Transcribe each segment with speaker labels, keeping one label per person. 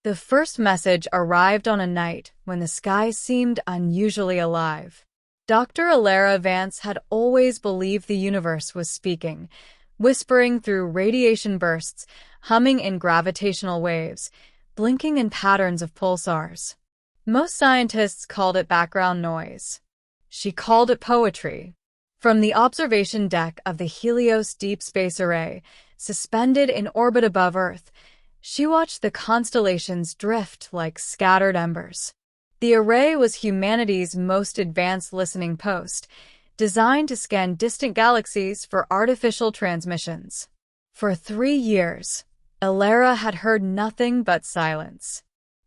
Speaker 1: The first message arrived on a night when the sky seemed unusually alive. Dr. Alara Vance had always believed the universe was speaking, whispering through radiation bursts, humming in gravitational waves, blinking in patterns of pulsars. Most scientists called it background noise. She called it poetry. From the observation deck of the Helios Deep Space Array, suspended in orbit above Earth, she watched the constellations drift like scattered embers. The array was humanity's most advanced listening post, designed to scan distant galaxies for artificial transmissions. For 3 years, Alara had heard nothing but silence.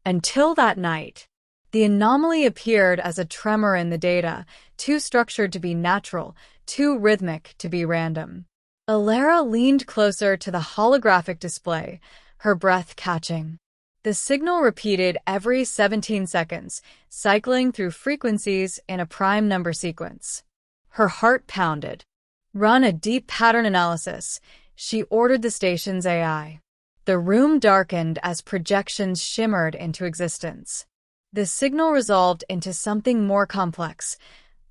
Speaker 1: Until that night. The anomaly appeared as a tremor in the data, too structured to be natural, too rhythmic to be random. Alara leaned closer to the holographic display, her breath catching. The signal repeated every 17 seconds, cycling through frequencies in a prime number sequence. Her heart pounded. Run a deep pattern analysis, she ordered the station's AI. The room darkened as projections shimmered into existence. The signal resolved into something more complex,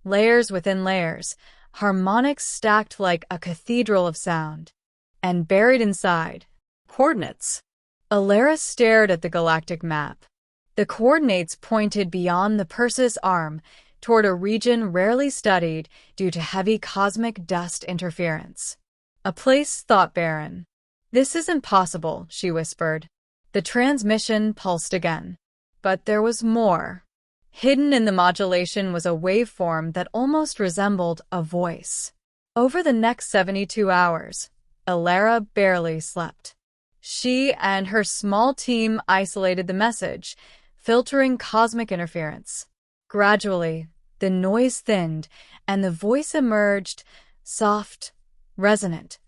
Speaker 1: layers within layers, harmonics stacked like a cathedral of sound. And buried inside, coordinates. Alara stared at the galactic map. The coordinates pointed beyond the Perseus arm toward a region rarely studied due to heavy cosmic dust interference. A place thought barren. "This isn't possible," she whispered. The transmission pulsed again. But there was more. Hidden in the modulation was a waveform that almost resembled a voice. Over the next 72 hours, Alara barely slept. She and her small team isolated the message, filtering cosmic interference. Gradually, the noise thinned, and the voice emerged, soft, resonant,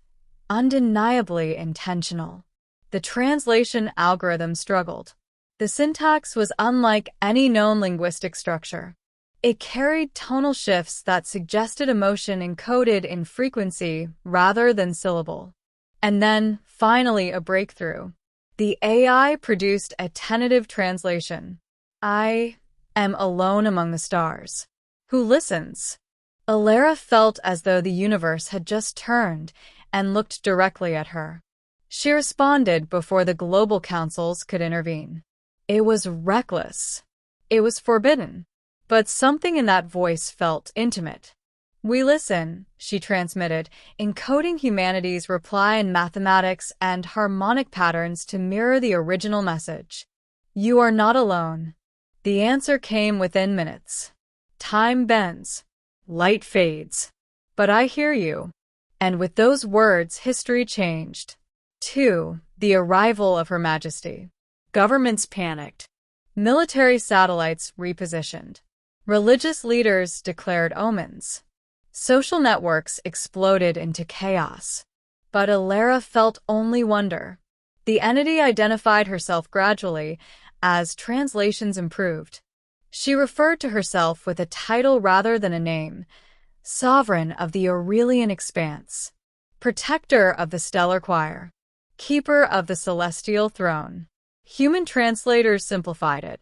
Speaker 1: undeniably intentional. The translation algorithm struggled. The syntax was unlike any known linguistic structure. It carried tonal shifts that suggested emotion encoded in frequency rather than syllable. And then, finally, a breakthrough. The AI produced a tentative translation. "I am alone among the stars. Who listens?" Alara felt as though the universe had just turned and looked directly at her. She responded before the global councils could intervene. It was reckless. It was forbidden. But something in that voice felt intimate. "We listen," she transmitted, encoding humanity's reply in mathematics and harmonic patterns to mirror the original message. "You are not alone." The answer came within minutes. "Time bends. Light fades. But I hear you." And with those words, history changed. 2. The arrival of Her Majesty. Governments panicked. Military satellites repositioned. Religious leaders declared omens. Social networks exploded into chaos. But Alara felt only wonder. The entity identified herself gradually as translations improved. She referred to herself with a title rather than a name: Sovereign of the Aurelian Expanse, Protector of the Stellar Choir, Keeper of the Celestial Throne. Human translators simplified it: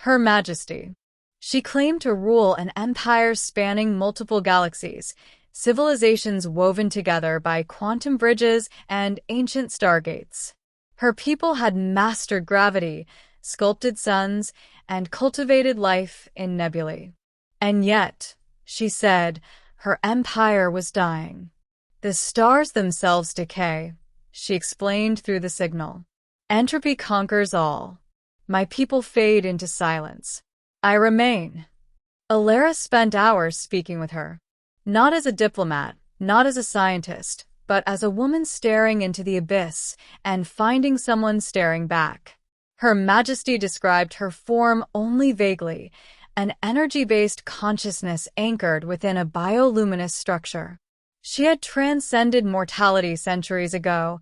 Speaker 1: Her Majesty. She claimed to rule an empire spanning multiple galaxies, civilizations woven together by quantum bridges and ancient stargates. Her people had mastered gravity, sculpted suns, and cultivated life in nebulae. And yet, she said, her empire was dying. The stars themselves decay, she explained through the signal. Entropy conquers all. My people fade into silence. I remain. Alara spent hours speaking with her. Not as a diplomat, not as a scientist, but as a woman staring into the abyss and finding someone staring back. Her Majesty described her form only vaguely, an energy-based consciousness anchored within a bioluminescent structure. She had transcended mortality centuries ago,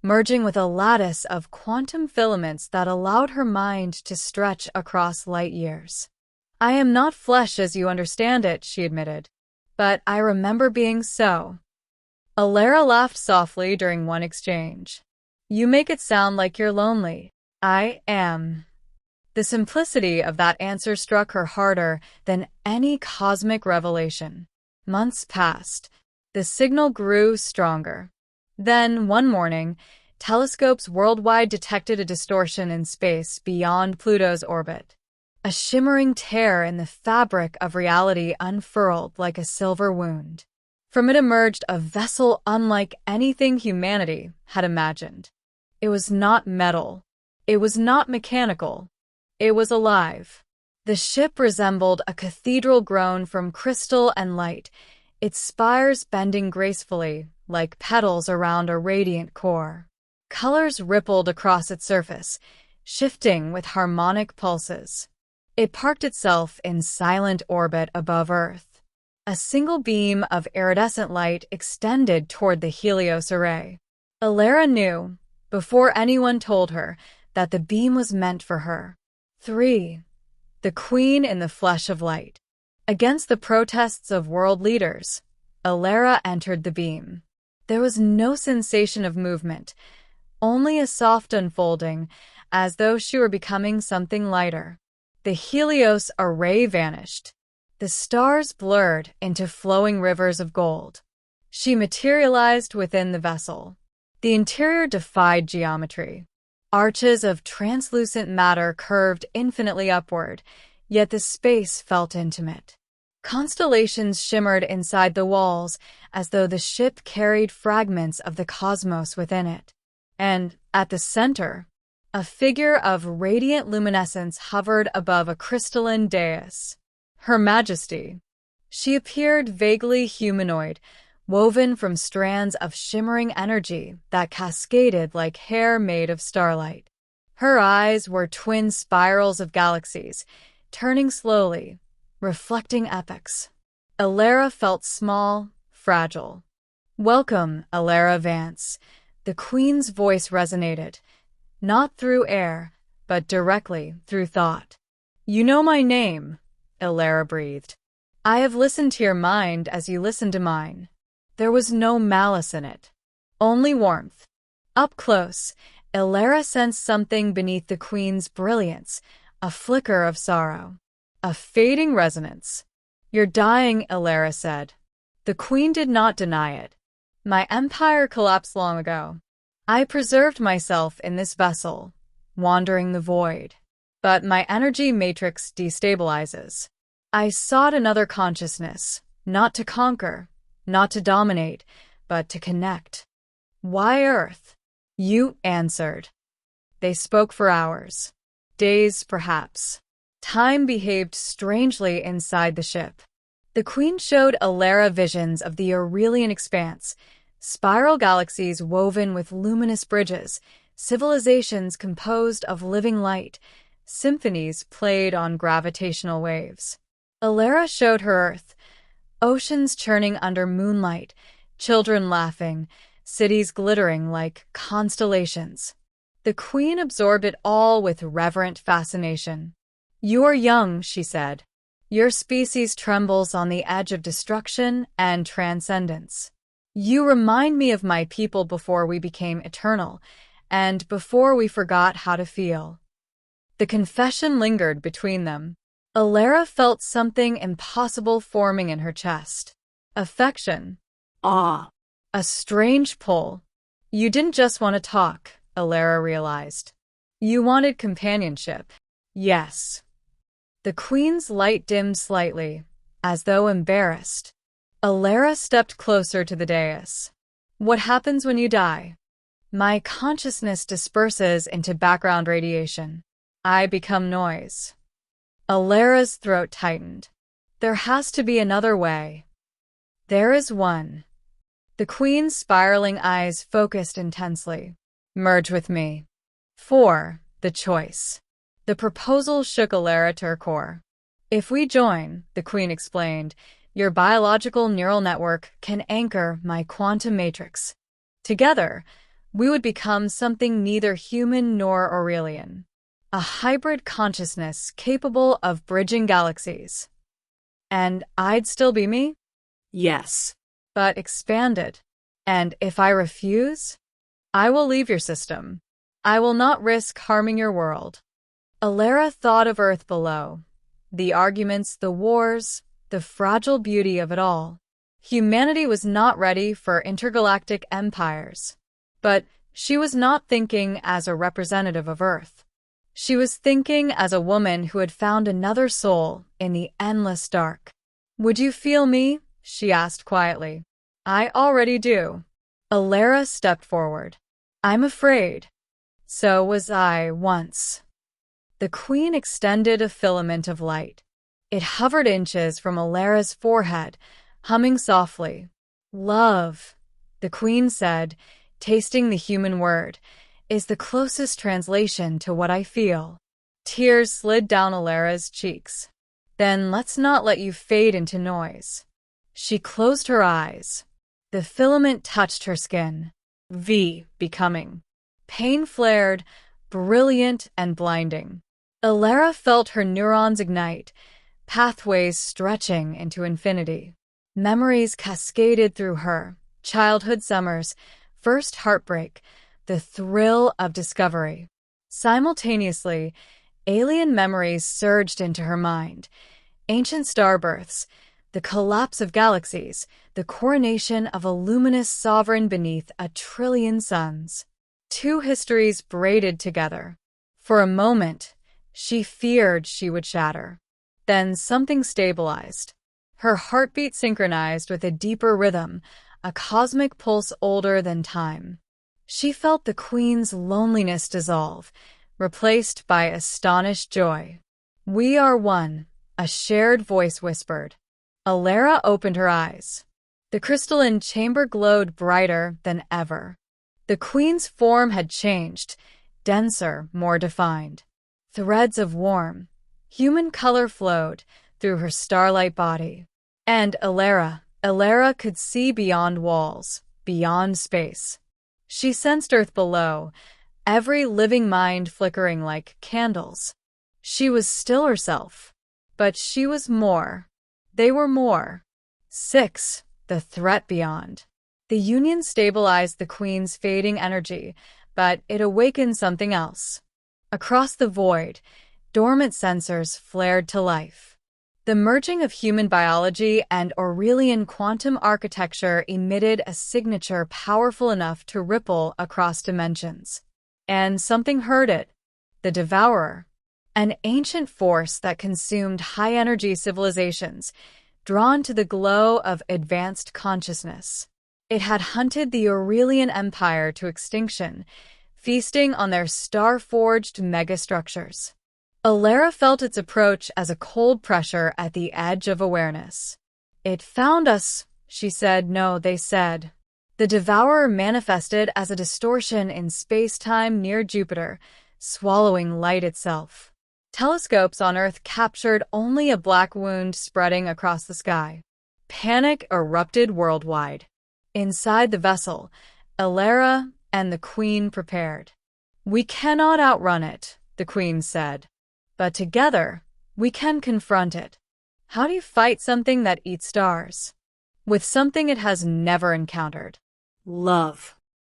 Speaker 1: merging with a lattice of quantum filaments that allowed her mind to stretch across light years. I am not flesh as you understand it, she admitted, but I remember being so. Alara laughed softly during one exchange. You make it sound like you're lonely. I am. The simplicity of that answer struck her harder than any cosmic revelation. Months passed. The signal grew stronger. Then, one morning, telescopes worldwide detected a distortion in space beyond Pluto's orbit. A shimmering tear in the fabric of reality unfurled like a silver wound. From it emerged a vessel unlike anything humanity had imagined. It was not metal. It was not mechanical. It was alive. The ship resembled a cathedral grown from crystal and light, its spires bending gracefully like petals around a radiant core. Colors rippled across its surface, shifting with harmonic pulses. It parked itself in silent orbit above Earth. A single beam of iridescent light extended toward the Helios array. Alara knew, before anyone told her, that the beam was meant for her. 3. The Queen in the Flesh of Light. Against the protests of world leaders, Alara entered the beam. There was no sensation of movement, only a soft unfolding, as though she were becoming something lighter. The Helios array vanished. The stars blurred into flowing rivers of gold. She materialized within the vessel. The interior defied geometry. Arches of translucent matter curved infinitely upward, yet the space felt intimate. Constellations shimmered inside the walls as though the ship carried fragments of the cosmos within it. And, at the center, a figure of radiant luminescence hovered above a crystalline dais. Her Majesty. She appeared vaguely humanoid, woven from strands of shimmering energy that cascaded like hair made of starlight. Her eyes were twin spirals of galaxies, turning slowly, reflecting epochs. Alara felt small, fragile. "Welcome, Alara Vance." The Queen's voice resonated, not through air, but directly through thought. "You know my name," Alara breathed. "I have listened to your mind as you listened to mine." There was no malice in it, only warmth. Up close, Alara sensed something beneath the Queen's brilliance, a flicker of sorrow. A fading resonance. "You're dying," Alara said. The Queen did not deny it. "My empire collapsed long ago. I preserved myself in this vessel, wandering the void. But my energy matrix destabilizes. I sought another consciousness, not to conquer, not to dominate, but to connect." "Why Earth?" "You answered." They spoke for hours. Days, perhaps. Time behaved strangely inside the ship. The Queen showed Alara visions of the Aurelian expanse, spiral galaxies woven with luminous bridges, civilizations composed of living light, symphonies played on gravitational waves. Alara showed her Earth, oceans churning under moonlight, children laughing, cities glittering like constellations. The Queen absorbed it all with reverent fascination. "You are young," she said. "Your species trembles on the edge of destruction and transcendence. You remind me of my people before we became eternal, and before we forgot how to feel." The confession lingered between them. Alara felt something impossible forming in her chest. Affection. Awe. A strange pull. You didn't just want to talk, Alara realized. You wanted companionship. Yes. The Queen's light dimmed slightly, as though embarrassed. Alara stepped closer to the dais. "What happens when you die?" "My consciousness disperses into background radiation. I become noise." Alara's throat tightened. "There has to be another way." "There is one." The Queen's spiraling eyes focused intensely. "Merge with me." 4. The choice. The proposal shook Alara to her core. "If we join," the Queen explained, "your biological neural network can anchor my quantum matrix. Together, we would become something neither human nor Aurelian. A hybrid consciousness capable of bridging galaxies." "And I'd still be me?" "Yes." "But expanded. And if I refuse, I will leave your system." I will not risk harming your world. Alara thought of Earth below. The arguments, the wars, the fragile beauty of it all. Humanity was not ready for intergalactic empires. But she was not thinking as a representative of Earth. She was thinking as a woman who had found another soul in the endless dark. Would you feel me? She asked quietly. I already do. Alara stepped forward. I'm afraid. So was I once. The queen extended a filament of light. It hovered inches from Alara's forehead, humming softly. Love, the queen said, tasting the human word, is the closest translation to what I feel. Tears slid down Alara's cheeks. Then let's not let you fade into noise. She closed her eyes. The filament touched her skin. Becoming. Pain flared, brilliant and blinding. Alara felt her neurons ignite, pathways stretching into infinity. Memories cascaded through her, childhood summers, first heartbreak, the thrill of discovery. Simultaneously, alien memories surged into her mind. Ancient star births, the collapse of galaxies, the coronation of a luminous sovereign beneath 1 trillion suns. Two histories braided together. For a moment, she feared she would shatter. Then something stabilized. Her heartbeat synchronized with a deeper rhythm, a cosmic pulse older than time. She felt the queen's loneliness dissolve, replaced by astonished joy. We are one, a shared voice whispered. Alara opened her eyes. The crystalline chamber glowed brighter than ever. The queen's form had changed, denser, more defined. Threads of warm, human color flowed through her starlight body. And Alara could see beyond walls, beyond space. She sensed Earth below, every living mind flickering like candles. She was still herself, but she was more. They were more. 6. The threat beyond. The union stabilized the queen's fading energy, but it awakened something else. Across the void, dormant sensors flared to life. The merging of human biology and Aurelian quantum architecture emitted a signature powerful enough to ripple across dimensions. And something heard it. The Devourer. An ancient force that consumed high-energy civilizations, drawn to the glow of advanced consciousness. It had hunted the Aurelian Empire to extinction, feasting on their star-forged megastructures. Alara felt its approach as a cold pressure at the edge of awareness. It found us, she said. No, they said. The Devourer manifested as a distortion in space-time near Jupiter, swallowing light itself. Telescopes on Earth captured only a black wound spreading across the sky. Panic erupted worldwide. Inside the vessel, Alara and the Queen prepared. We cannot outrun it, the Queen said. But together, we can confront it. How do you fight something that eats stars? With something it has never encountered. Love.